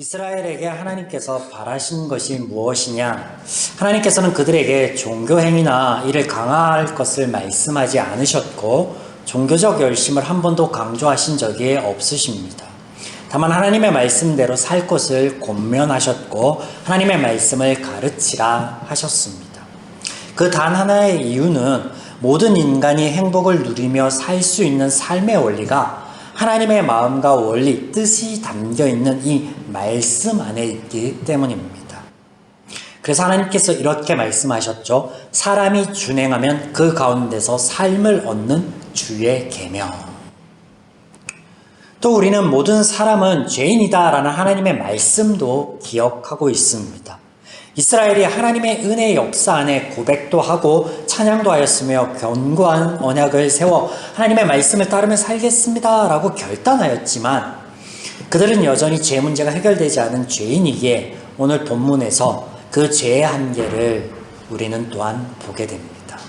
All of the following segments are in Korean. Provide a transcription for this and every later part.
이스라엘에게 하나님께서 바라신 것이 무엇이냐? 하나님께서는 그들에게 종교행위나 이를 강화할 것을 말씀하지 않으셨고 종교적 열심을 한 번도 강조하신 적이 없으십니다. 다만 하나님의 말씀대로 살 것을 권면하셨고 하나님의 말씀을 가르치라 하셨습니다. 그 단 하나의 이유는 모든 인간이 행복을 누리며 살 수 있는 삶의 원리가 하나님의 마음과 원리, 뜻이 담겨있는 이 말씀 안에 있기 때문입니다. 그래서 하나님께서 이렇게 말씀하셨죠. 사람이 준행하면 그 가운데서 삶을 얻는 주의 계명. 또 우리는 모든 사람은 죄인이다 라는 하나님의 말씀도 기억하고 있습니다. 이스라엘이 하나님의 은혜의 역사 안에 고백도 하고 찬양도 하였으며 견고한 언약을 세워 하나님의 말씀을 따르며 살겠습니다 라고 결단하였지만 그들은 여전히 죄 문제가 해결되지 않은 죄인이기에 오늘 본문에서 그 죄의 한계를 우리는 또한 보게 됩니다.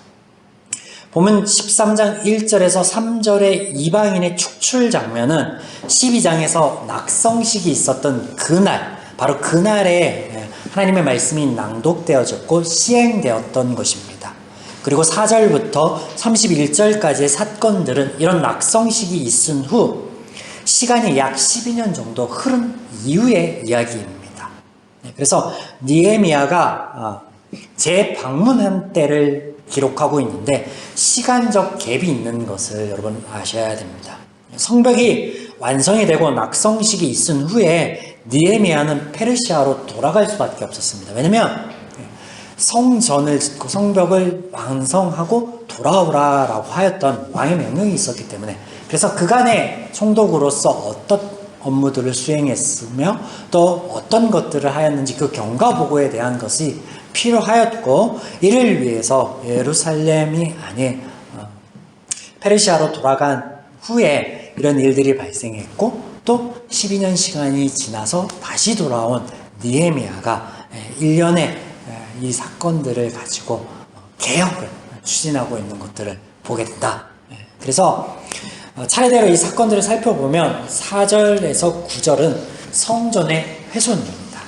본문 13장 1절에서 3절의 이방인의 축출 장면은 12장에서 낙성식이 있었던 그날, 바로 그날에 하나님의 말씀이 낭독되어졌고 시행되었던 것입니다. 그리고 4절부터 31절까지의 사건들은 이런 낙성식이 있은 후 시간이 약 12년 정도 흐른 이후의 이야기입니다. 그래서 느헤미야가 재방문한 때를 기록하고 있는데 시간적 갭이 있는 것을 여러분 아셔야 됩니다. 성벽이 완성이 되고 낙성식이 있은 후에 느헤미야는 페르시아로 돌아갈 수밖에 없었습니다. 왜냐하면 성전을 짓고 성벽을 완성하고 돌아오라라고 하였던 왕의 명령이 있었기 때문에 그래서 그간의 총독으로서 어떤 업무들을 수행했으며 또 어떤 것들을 하였는지 그 경과보고에 대한 것이 필요하였고 이를 위해서 예루살렘이 아닌 페르시아로 돌아간 후에 이런 일들이 발생했고 또 12년 시간이 지나서 다시 돌아온 느헤미야가 1년의 이 사건들을 가지고 개혁을 추진하고 있는 것들을 보게 된다. 그래서 차례대로 이 사건들을 살펴보면 4절에서 9절은 성전의 훼손입니다.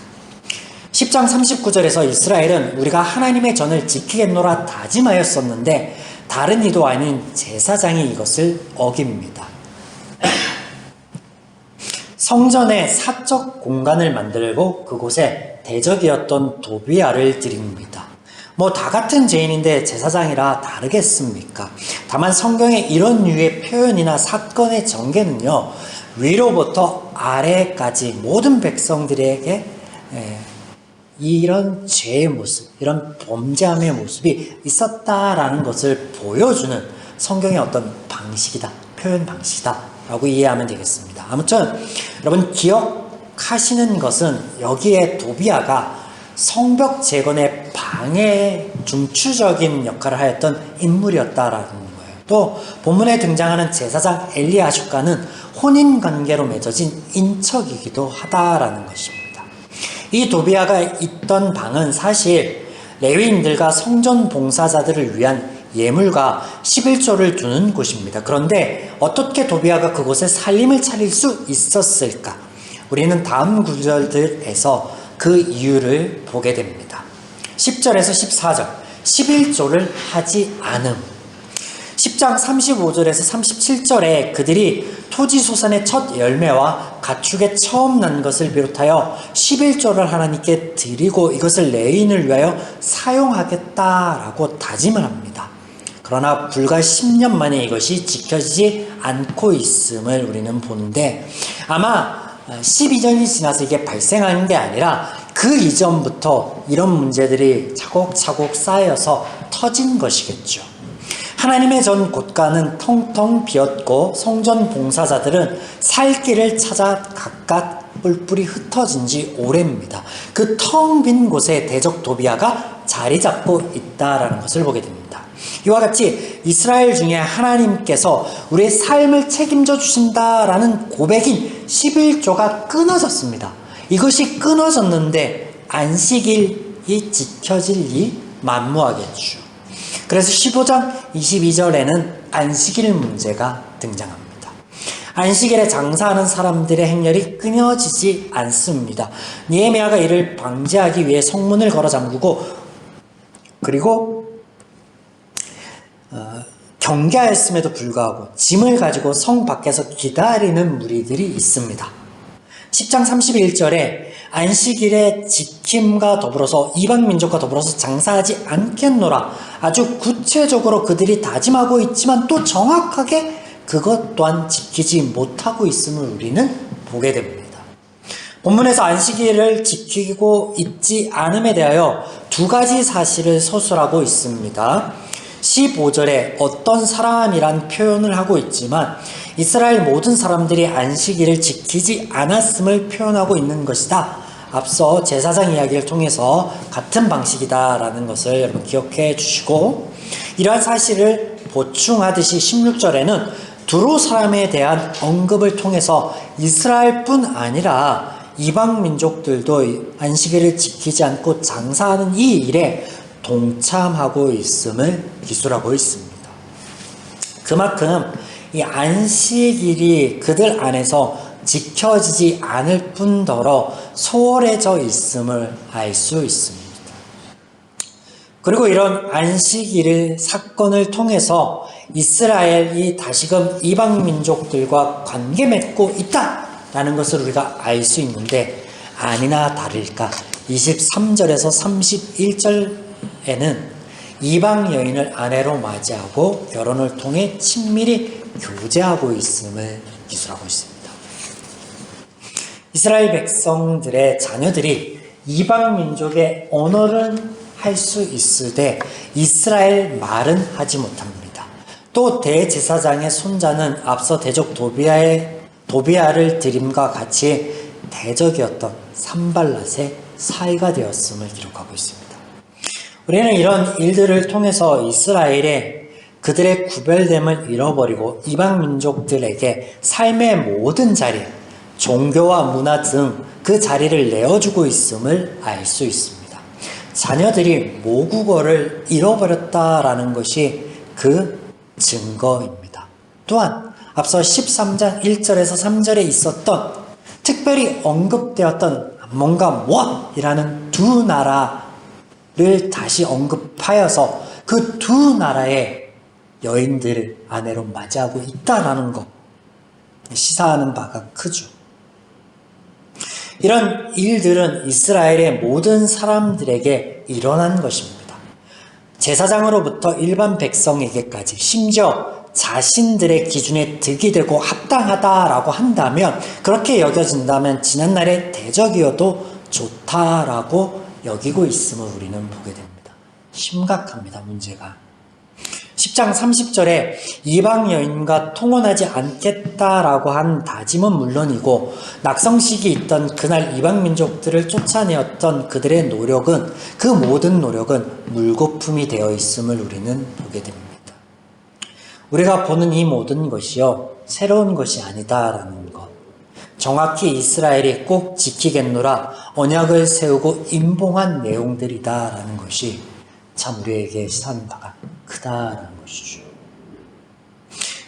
10장 39절에서 이스라엘은 우리가 하나님의 전을 지키겠노라 다짐하였었는데 다른 이도 아닌 제사장이 이것을 어깁니다. 성전에 사적 공간을 만들고 그곳에 대적이었던 도비아를 드립니다. 다 같은 죄인인데 제사장이라 다르겠습니까? 다만 성경의 이런 류의 표현이나 사건의 전개는요, 위로부터 아래까지 모든 백성들에게 이런 죄의 모습, 이런 범죄함의 모습이 있었다라는 것을 보여주는 성경의 어떤 방식이다, 표현 방식이다 라고 이해하면 되겠습니다. 아무튼 여러분 기억하시는 것은 여기에 도비아가 성벽 재건의 방해 중추적인 역할을 하였던 인물이었다라는 거예요. 또 본문에 등장하는 제사장 엘리아십과는 혼인관계로 맺어진 인척이기도 하다라는 것입니다. 이 도비아가 있던 방은 사실 레위인들과 성전 봉사자들을 위한 예물과 11조를 두는 곳입니다. 그런데 어떻게 도비아가 그곳에 살림을 차릴 수 있었을까? 우리는 다음 구절들에서 그 이유를 보게 됩니다. 10절에서 14절 11조를 하지 않음. 10장 35절에서 37절에 그들이 토지소산의 첫 열매와 가축의 처음 난 것을 비롯하여 11조를 하나님께 드리고 이것을 레위인을 위하여 사용하겠다라고 다짐을 합니다. 그러나 불과 10년 만에 이것이 지켜지지 않고 있음을 우리는 보는데 아마 12년이 지나서 이게 발생한 게 아니라 그 이전부터 이런 문제들이 차곡차곡 쌓여서 터진 것이겠죠. 하나님의 전 곳간은 텅텅 비었고 성전 봉사자들은 살 길을 찾아 각각 뿔뿔이 흩어진 지 오래입니다. 그 텅 빈 곳에 대적 도비아가 자리 잡고 있다라는 것을 보게 됩니다. 이와 같이 이스라엘 중에 하나님께서 우리의 삶을 책임져 주신다라는 고백인 11조가 끊어졌습니다. 이것이 끊어졌는데 안식일이 지켜질 리 만무하겠죠. 그래서 15장 22절에는 안식일 문제가 등장합니다. 안식일에 장사하는 사람들의 행렬이 끊어지지 않습니다. 느헤미야가 이를 방지하기 위해 성문을 걸어 잠그고 그리고 경계하였음에도 불구하고 짐을 가지고 성 밖에서 기다리는 무리들이 있습니다. 10장 31절에 안식일의 지킴과 더불어서 이방민족과 더불어서 장사하지 않겠노라. 아주 구체적으로 그들이 다짐하고 있지만 또 정확하게 그것 또한 지키지 못하고 있음을 우리는 보게 됩니다. 본문에서 안식일을 지키고 있지 않음에 대하여 두 가지 사실을 서술하고 있습니다. 15절에 어떤 사람이란 표현을 하고 있지만 이스라엘 모든 사람들이 안식일을 지키지 않았음을 표현하고 있는 것이다. 앞서 제사장 이야기를 통해서 같은 방식이다라는 것을 여러분 기억해 주시고, 이러한 사실을 보충하듯이 16절에는 두로 사람에 대한 언급을 통해서 이스라엘뿐 아니라 이방 민족들도 안식일을 지키지 않고 장사하는 이 일에 동참하고 있음을 기술하고 있습니다. 그만큼 이 안식일이 그들 안에서 지켜지지 않을 뿐더러 소홀해져 있음을 알 수 있습니다. 그리고 이런 안식일 사건을 통해서 이스라엘이 다시금 이방 민족들과 관계 맺고 있다라는 것을 우리가 알 수 있는데, 아니나 다를까 23절에서 31절에는 이방 여인을 아내로 맞이하고 결혼을 통해 친밀히 교제하고 있음을 기술하고 있습니다. 이스라엘 백성들의 자녀들이 이방 민족의 언어를 할 수 있으되 이스라엘 말은 하지 못합니다. 또 대제사장의 손자는 앞서 대적 도비아를 드림과 같이 대적이었던 산발랏의 사이가 되었음을 기록하고 있습니다. 우리는 이런 일들을 통해서 이스라엘의 그들의 구별됨을 잃어버리고 이방 민족들에게 삶의 모든 자리, 종교와 문화 등 그 자리를 내어주고 있음을 알 수 있습니다. 자녀들이 모국어를 잃어버렸다라는 것이 그 증거입니다. 또한 앞서 13장 1절에서 3절에 있었던, 특별히 언급되었던 암몬과 모압이라는 두 나라를 다시 언급하여서 그 두 나라의 여인들을 아내로 맞이하고 있다라는 것, 시사하는 바가 크죠. 이런 일들은 이스라엘의 모든 사람들에게 일어난 것입니다. 제사장으로부터 일반 백성에게까지, 심지어 자신들의 기준에 득이 되고 합당하다라고 한다면, 그렇게 여겨진다면 지난날의 대적이어도 좋다라고 여기고 있음을 우리는 보게 됩니다. 심각합니다, 문제가. 10장 30절에 이방 여인과 통혼하지 않겠다라고 한 다짐은 물론이고, 낙성식이 있던 그날 이방 민족들을 쫓아내었던 그들의 노력은, 그 모든 노력은 물거품이 되어 있음을 우리는 보게 됩니다. 우리가 보는 이 모든 것이요, 새로운 것이 아니다라는 것, 정확히 이스라엘이 꼭 지키겠노라 언약을 세우고 임봉한 내용들이다라는 것이 참 우리에게 시사하는 바가 크다라는 것이죠.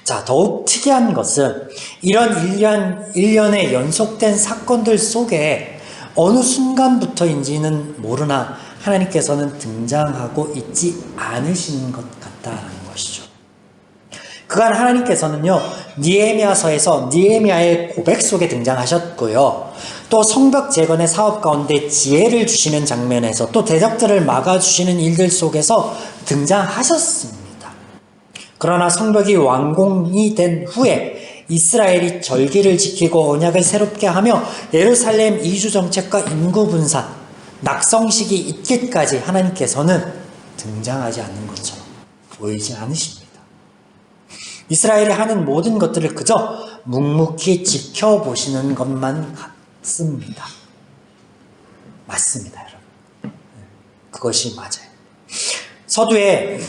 자, 더욱 특이한 것은 이런 일련의 연속된 사건들 속에 어느 순간부터인지는 모르나 하나님께서는 등장하고 있지 않으시는 것 같다라는 것이죠. 그간 하나님께서는요, 느헤미야서에서 느헤미야의 고백 속에 등장하셨고요, 또 성벽 재건의 사업 가운데 지혜를 주시는 장면에서, 또 대적들을 막아주시는 일들 속에서 등장하셨습니다. 그러나 성벽이 완공이 된 후에 이스라엘이 절기를 지키고 언약을 새롭게 하며 예루살렘 이주 정책과 인구 분산, 낙성식이 있기까지 하나님께서는 등장하지 않는 것처럼 보이지 않으십니다. 이스라엘이 하는 모든 것들을 그저 묵묵히 지켜보시는 것만 같습니다. 맞습니다, 여러분. 그것이 맞아요. 서두에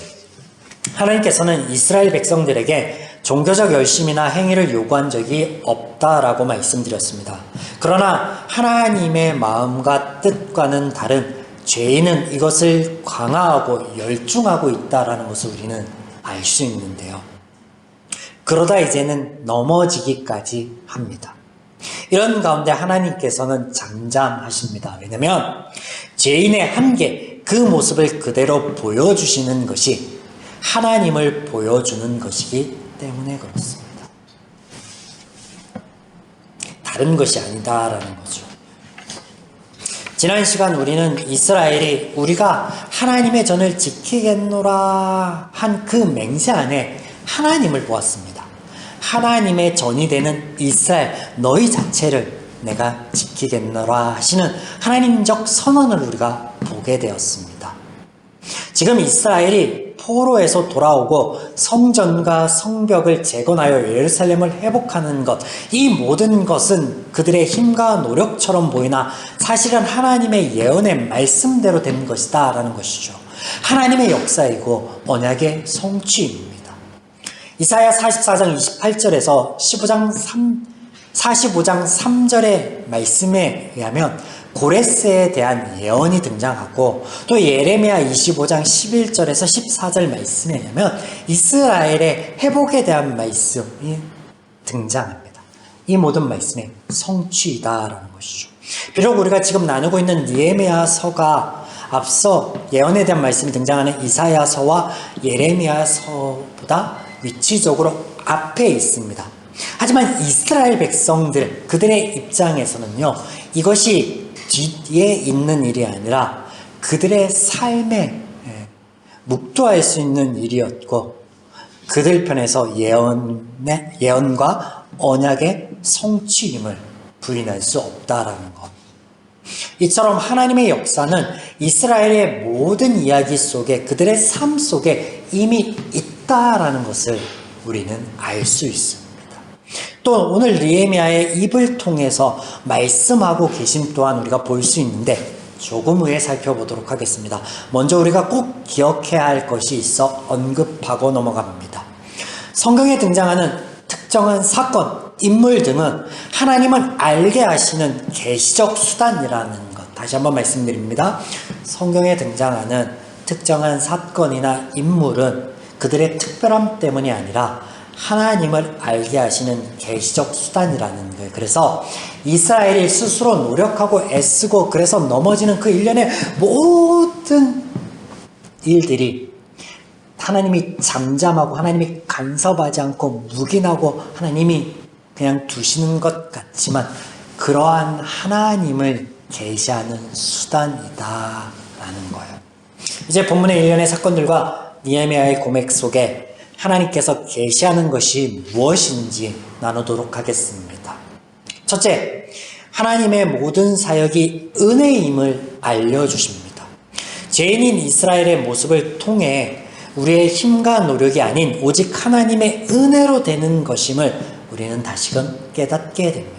하나님께서는 이스라엘 백성들에게 종교적 열심이나 행위를 요구한 적이 없다라고 말씀드렸습니다. 그러나 하나님의 마음과 뜻과는 다른 죄인은 이것을 강화하고 열중하고 있다라는 것을 우리는 알 수 있는데요. 그러다 이제는 넘어지기까지 합니다. 이런 가운데 하나님께서는 잠잠하십니다. 왜냐하면 죄인의 한계, 그 모습을 그대로 보여주시는 것이 하나님을 보여주는 것이기 때문에 그렇습니다. 다른 것이 아니다라는 거죠. 지난 시간 우리는 이스라엘이 우리가 하나님의 전을 지키겠노라 한 그 맹세 안에 하나님을 보았습니다. 하나님의 전이 되는 이스라엘 너희 자체를 내가 지키겠노라 하시는 하나님적 선언을 우리가 보게 되었습니다. 지금 이스라엘이 포로에서 돌아오고 성전과 성벽을 재건하여 예루살렘을 회복하는 것, 이 모든 것은 그들의 힘과 노력처럼 보이나 사실은 하나님의 예언의 말씀대로 된 것이다 라는 것이죠. 하나님의 역사이고 언약의 성취입니다. 이사야 44장 28절에서 45장 3절의 말씀에 의하면 고레스에 대한 예언이 등장하고, 또 예레미야 25장 11절에서 14절 말씀에 의하면 이스라엘의 회복에 대한 말씀이 등장합니다. 이 모든 말씀의 성취이다라는 것이죠. 비록 우리가 지금 나누고 있는 느헤미야서가 앞서 예언에 대한 말씀이 등장하는 이사야서와 예레미야서보다 위치적으로 앞에 있습니다. 하지만 이스라엘 백성들, 그들의 입장에서는요, 이것이 뒤에 있는 일이 아니라 그들의 삶에 묵도할 수 있는 일이었고, 그들 편에서 예언과 언약의 성취임을 부인할 수 없다라는 것. 이처럼 하나님의 역사는 이스라엘의 모든 이야기 속에, 그들의 삶 속에 이미 있다라는 것을 우리는 알 수 있습니다. 또 오늘 느헤미야의 입을 통해서 말씀하고 계심 또한 우리가 볼 수 있는데, 조금 후에 살펴보도록 하겠습니다. 먼저 우리가 꼭 기억해야 할 것이 있어 언급하고 넘어갑니다. 성경에 등장하는 특정한 사건, 인물 등은 하나님은 알게 하시는 계시적 수단이라는 것, 다시 한번 말씀드립니다. 성경에 등장하는 특정한 사건이나 인물은 그들의 특별함 때문이 아니라 하나님을 알게 하시는 계시적 수단이라는 거예요. 그래서 이스라엘이 스스로 노력하고 애쓰고 그래서 넘어지는 그 일련의 모든 일들이 하나님이 잠잠하고 하나님이 간섭하지 않고 묵인하고 하나님이 그냥 두시는 것 같지만, 그러한 하나님을 계시하는 수단이다라는 거예요. 이제 본문의 일련의 사건들과 느헤미야의 고백 속에 하나님께서 계시하는 것이 무엇인지 나누도록 하겠습니다. 첫째, 하나님의 모든 사역이 은혜임을 알려주십니다. 죄인인 이스라엘의 모습을 통해 우리의 힘과 노력이 아닌 오직 하나님의 은혜로 되는 것임을 우리는 다시금 깨닫게 됩니다.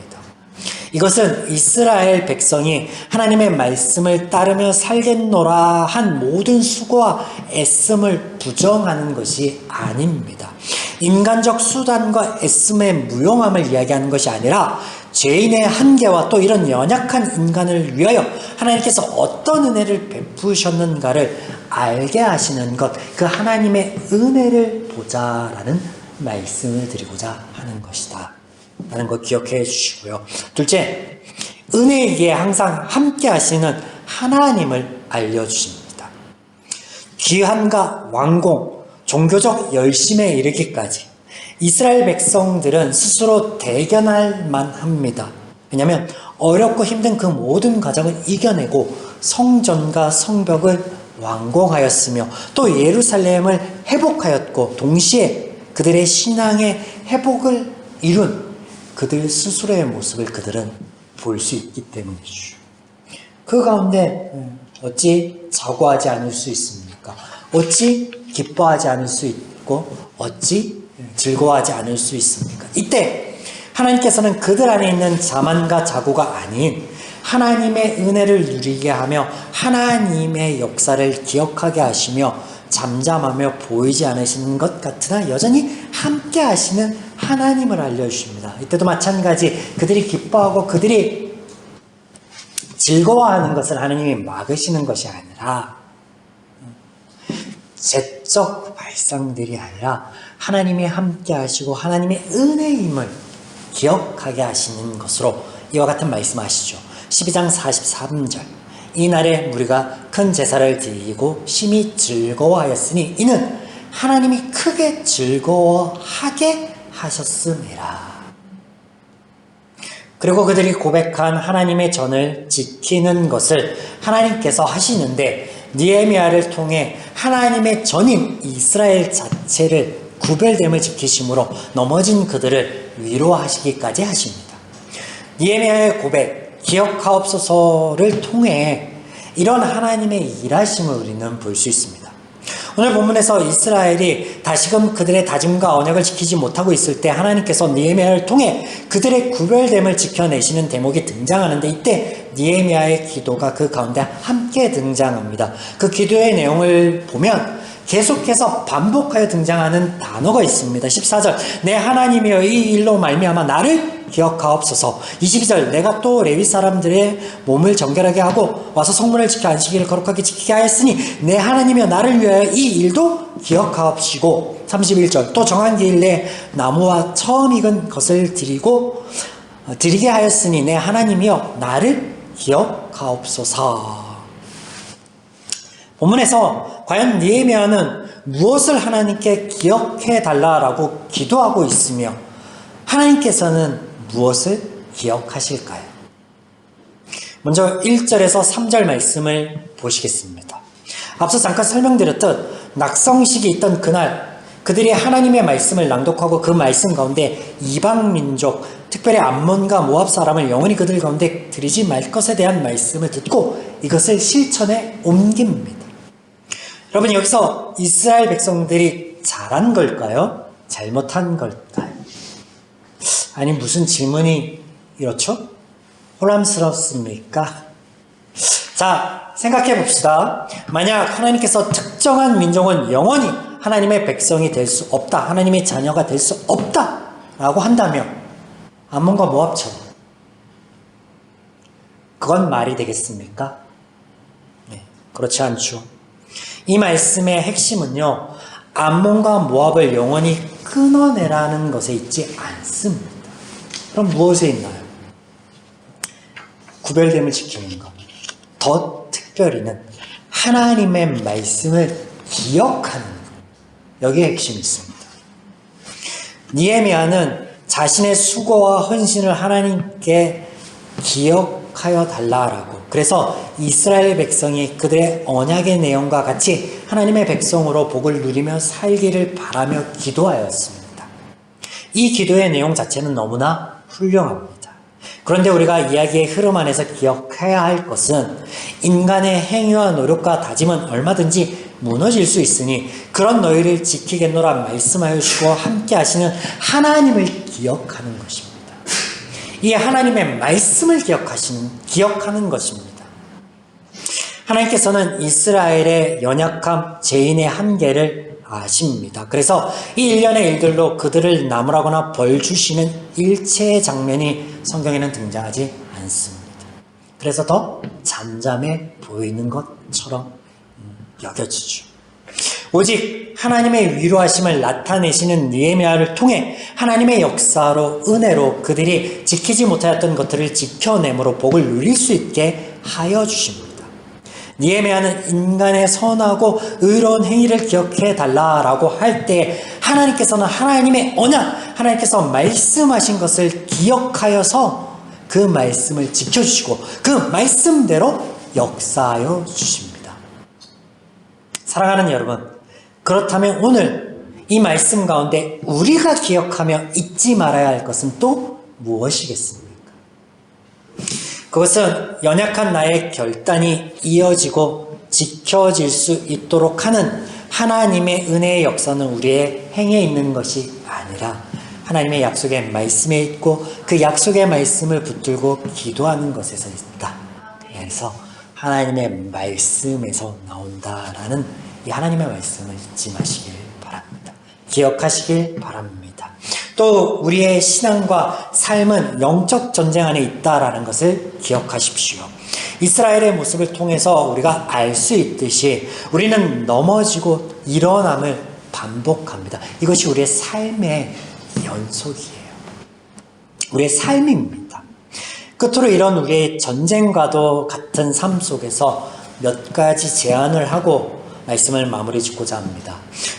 이것은 이스라엘 백성이 하나님의 말씀을 따르며 살겠노라 한 모든 수고와 애씀을 부정하는 것이 아닙니다. 인간적 수단과 애씀의 무용함을 이야기하는 것이 아니라 죄인의 한계와 또 이런 연약한 인간을 위하여 하나님께서 어떤 은혜를 베푸셨는가를 알게 하시는 것, 그 하나님의 은혜를 보자라는 말씀을 드리고자 하는 것이다 라는 거 기억해 주시고요. 둘째, 은혜이기에 항상 함께 하시는 하나님을 알려주십니다. 귀환과 완공, 종교적 열심에 이르기까지 이스라엘 백성들은 스스로 대견할 만합니다. 왜냐하면 어렵고 힘든 그 모든 과정을 이겨내고 성전과 성벽을 완공하였으며 또 예루살렘을 회복하였고, 동시에 그들의 신앙의 회복을 이룬 그들 스스로의 모습을 그들은 볼 수 있기 때문이죠. 그 가운데 어찌 자고하지 않을 수 있습니까? 어찌 기뻐하지 않을 수 있고 어찌 즐거워하지 않을 수 있습니까? 이때 하나님께서는 그들 안에 있는 자만과 자고가 아닌 하나님의 은혜를 누리게 하며 하나님의 역사를 기억하게 하시며 잠잠하며 보이지 않으시는 것 같으나 여전히 함께 하시는 하나님을 알려주십니다. 이때도 마찬가지 그들이 기뻐하고 그들이 즐거워하는 것을 하나님이 막으시는 것이 아니라 죄적 발상들이 아니라 하나님이 함께 하시고 하나님의 은혜임을 기억하게 하시는 것으로 이와 같은 말씀하시죠. 12장 43절 이날에 무리가 큰 제사를 드리고 심히 즐거워하였으니 이는 하나님이 크게 즐거워하게 하셨음이라. 그리고 그들이 고백한 하나님의 전을 지키는 것을 하나님께서 하시는데 느헤미야를 통해 하나님의 전인 이스라엘 자체를 구별됨을 지키심으로 넘어진 그들을 위로하시기까지 하십니다. 느헤미야의 고백, 기억하옵소서를 통해 이런 하나님의 일하심을 우리는 볼 수 있습니다. 오늘 본문에서 이스라엘이 다시금 그들의 다짐과 언약을 지키지 못하고 있을 때 하나님께서 느헤미야를 통해 그들의 구별됨을 지켜내시는 대목이 등장하는데 이때 느헤미야의 기도가 그 가운데 함께 등장합니다. 그 기도의 내용을 보면 계속해서 반복하여 등장하는 단어가 있습니다. 14절 내 하나님이여 이 일로 말미암아 나를 기억하옵소서. 22절 내가 또 레위 사람들의 몸을 정결하게 하고 와서 성문을 지켜 안식일을 거룩하게 지키게 하였으니 내 하나님이여 나를 위하여 이 일도 기억하옵시고 31절 또 정한 기일 내 나무와 처음 익은 것을 드리게 하였으니 내 하나님이여 나를 기억하옵소서. 본문에서 과연 느헤미야는 무엇을 하나님께 기억해 달라라고 기도하고 있으며 하나님께서는 무엇을 기억하실까요? 먼저 1절에서 3절 말씀을 보시겠습니다. 앞서 잠깐 설명드렸듯 낙성식이 있던 그날 그들이 하나님의 말씀을 낭독하고 그 말씀 가운데 이방민족 특별히 암몬과 모압 사람을 영원히 그들 가운데 들이지 말 것에 대한 말씀을 듣고 이것을 실천에 옮깁니다. 여러분 여기서 이스라엘 백성들이 잘한 걸까요? 잘못한 걸까요? 아니 무슨 질문이 이렇죠? 호람스럽습니까? 자 생각해 봅시다. 만약 하나님께서 특정한 민족은 영원히 하나님의 백성이 될 수 없다, 하나님의 자녀가 될 수 없다 라고 한다면 암몬과 모압처럼 그건 말이 되겠습니까? 네, 그렇지 않죠. 이 말씀의 핵심은요, 암몬과 모압을 영원히 끊어내라는 것에 있지 않습니다. 그럼 무엇에 있나요? 구별됨을 지키는 것. 더 특별히는 하나님의 말씀을 기억하는 것. 여기에 핵심이 있습니다. 느헤미야는 자신의 수고와 헌신을 하나님께 기억하여 달라라고, 그래서 이스라엘 백성이 그들의 언약의 내용과 같이 하나님의 백성으로 복을 누리며 살기를 바라며 기도하였습니다. 이 기도의 내용 자체는 너무나 훌륭합니다. 그런데 우리가 이야기의 흐름 안에서 기억해야 할 것은 인간의 행위와 노력과 다짐은 얼마든지 무너질 수 있으니 그런 너희를 지키겠노라 말씀하시고 함께 하시는 하나님을 기억하는 것입니다. 이 하나님의 말씀을 기억하는 것입니다. 하나님께서는 이스라엘의 연약함, 죄인의 한계를 아십니다. 그래서 이 일련의 일들로 그들을 나무라거나 벌 주시는 일체의 장면이 성경에는 등장하지 않습니다. 그래서 더 잠잠해 보이는 것처럼 여겨지죠. 오직 하나님의 위로하심을 나타내시는 느헤미야를 통해 하나님의 역사로, 은혜로 그들이 지키지 못하였던 것들을 지켜내므로 복을 누릴 수 있게 하여 주십니다. 느헤미야는 인간의 선하고 의로운 행위를 기억해 달라라고 할 때 하나님께서는 하나님의 언약, 하나님께서 말씀하신 것을 기억하여서 그 말씀을 지켜주시고 그 말씀대로 역사하여 주십니다. 사랑하는 여러분, 그렇다면 오늘 이 말씀 가운데 우리가 기억하며 잊지 말아야 할 것은 또 무엇이겠습니까? 그것은 연약한 나의 결단이 이어지고 지켜질 수 있도록 하는 하나님의 은혜의 역사는 우리의 행에 있는 것이 아니라 하나님의 약속의 말씀에 있고 그 약속의 말씀을 붙들고 기도하는 것에서 있다. 그래서 하나님의 말씀에서 나온다라는 이 하나님의 말씀을 잊지 마시길 바랍니다. 기억하시길 바랍니다. 또 우리의 신앙과 삶은 영적 전쟁 안에 있다라는 것을 기억하십시오. 이스라엘의 모습을 통해서 우리가 알 수 있듯이 우리는 넘어지고 일어남을 반복합니다. 이것이 우리의 삶의 연속이에요. 우리의 삶입니다. 끝으로 이런 우리의 전쟁과도 같은 삶 속에서 몇 가지 제안을 하고 말씀을 마무리 짓고자 합니다.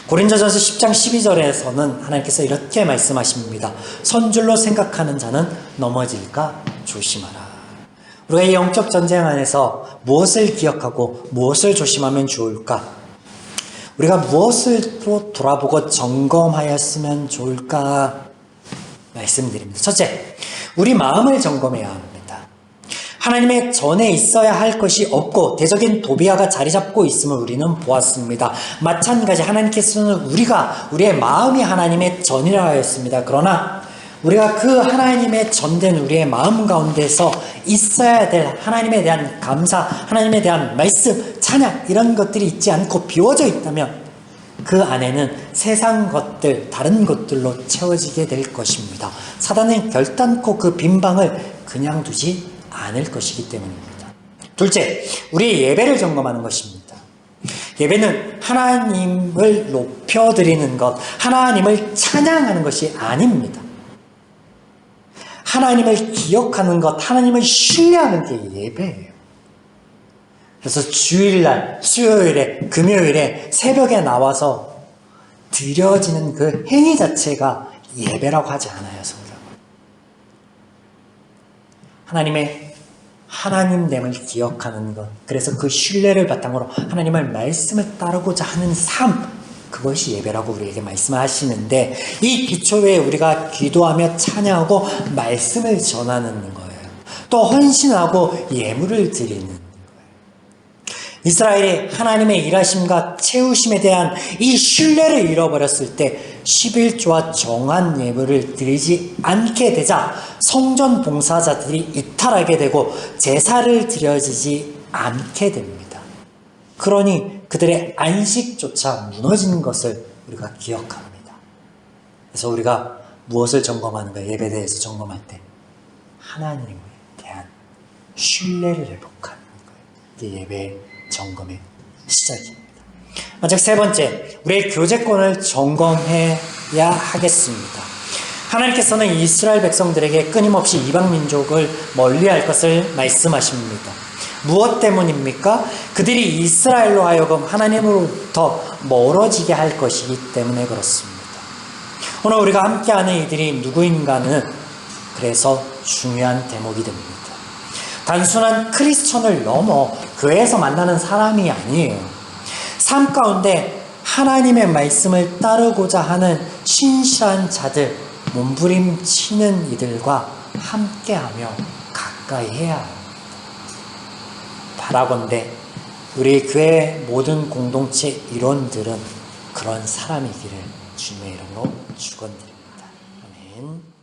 고린도전서 10장 12절에서는 하나님께서 이렇게 말씀하십니다. 선줄로 생각하는 자는 넘어질까 조심하라. 우리가 이 영적 전쟁 안에서 무엇을 기억하고 무엇을 조심하면 좋을까? 우리가 무엇으로 돌아보고 점검하였으면 좋을까? 말씀드립니다. 첫째, 우리 마음을 점검해야 합니다. 하나님의 전에 있어야 할 것이 없고 대적인 도비아가 자리 잡고 있음을 우리는 보았습니다. 마찬가지 하나님께서는 우리의 마음이 하나님의 전이라 하였습니다. 그러나 우리가 그 하나님의 전된 우리의 마음 가운데서 있어야 될 하나님에 대한 감사, 하나님에 대한 말씀, 찬양 이런 것들이 있지 않고 비워져 있다면 그 안에는 세상 것들, 다른 것들로 채워지게 될 것입니다. 사단은 결단코 그 빈 방을 그냥 두지 않을 것이기 때문입니다. 둘째, 우리의 예배를 점검하는 것입니다. 예배는 하나님을 높여드리는 것, 하나님을 찬양하는 것이 아닙니다. 하나님을 기억하는 것, 하나님을 신뢰하는 게 예배예요. 그래서 주일날, 수요일에, 금요일에 새벽에 나와서 드려지는 그 행위 자체가 예배라고 하지 않아요, 성경. 하나님의 하나님됨을 기억하는 것, 그래서 그 신뢰를 바탕으로 하나님의 말씀을 따르고자 하는 삶, 그것이 예배라고 우리에게 말씀하시는데 이 기초에 우리가 기도하며 찬양하고 말씀을 전하는 거예요. 또 헌신하고 예물을 드리는 거예요. 이스라엘이 하나님의 일하심과 채우심에 대한 이 신뢰를 잃어버렸을 때 11조와 정한 예물을 드리지 않게 되자 성전 봉사자들이 이탈하게 되고 제사를 드려지지 않게 됩니다. 그러니 그들의 안식조차 무너진 것을 우리가 기억합니다. 그래서 우리가 무엇을 점검하는가? 예배에 대해서 점검할 때 하나님에 대한 신뢰를 회복하는 거예요. 이게 예배의 점검의 시작입니다. 마지막 세 번째, 우리의 교제권을 점검해야 하겠습니다. 하나님께서는 이스라엘 백성들에게 끊임없이 이방 민족을 멀리할 것을 말씀하십니다. 무엇 때문입니까? 그들이 이스라엘로 하여금 하나님으로부터 멀어지게 할 것이기 때문에 그렇습니다. 오늘 우리가 함께하는 이들이 누구인가는 그래서 중요한 대목이 됩니다. 단순한 크리스천을 넘어 교회에서 만나는 사람이 아니에요. 삶 가운데 하나님의 말씀을 따르고자 하는 신실한 자들, 몸부림치는 이들과 함께하며 가까이 해야 합니다. 바라건대 우리 교회 모든 공동체 일원들은 그런 사람이기를 주님의 이름으로 축원드립니다. 아멘.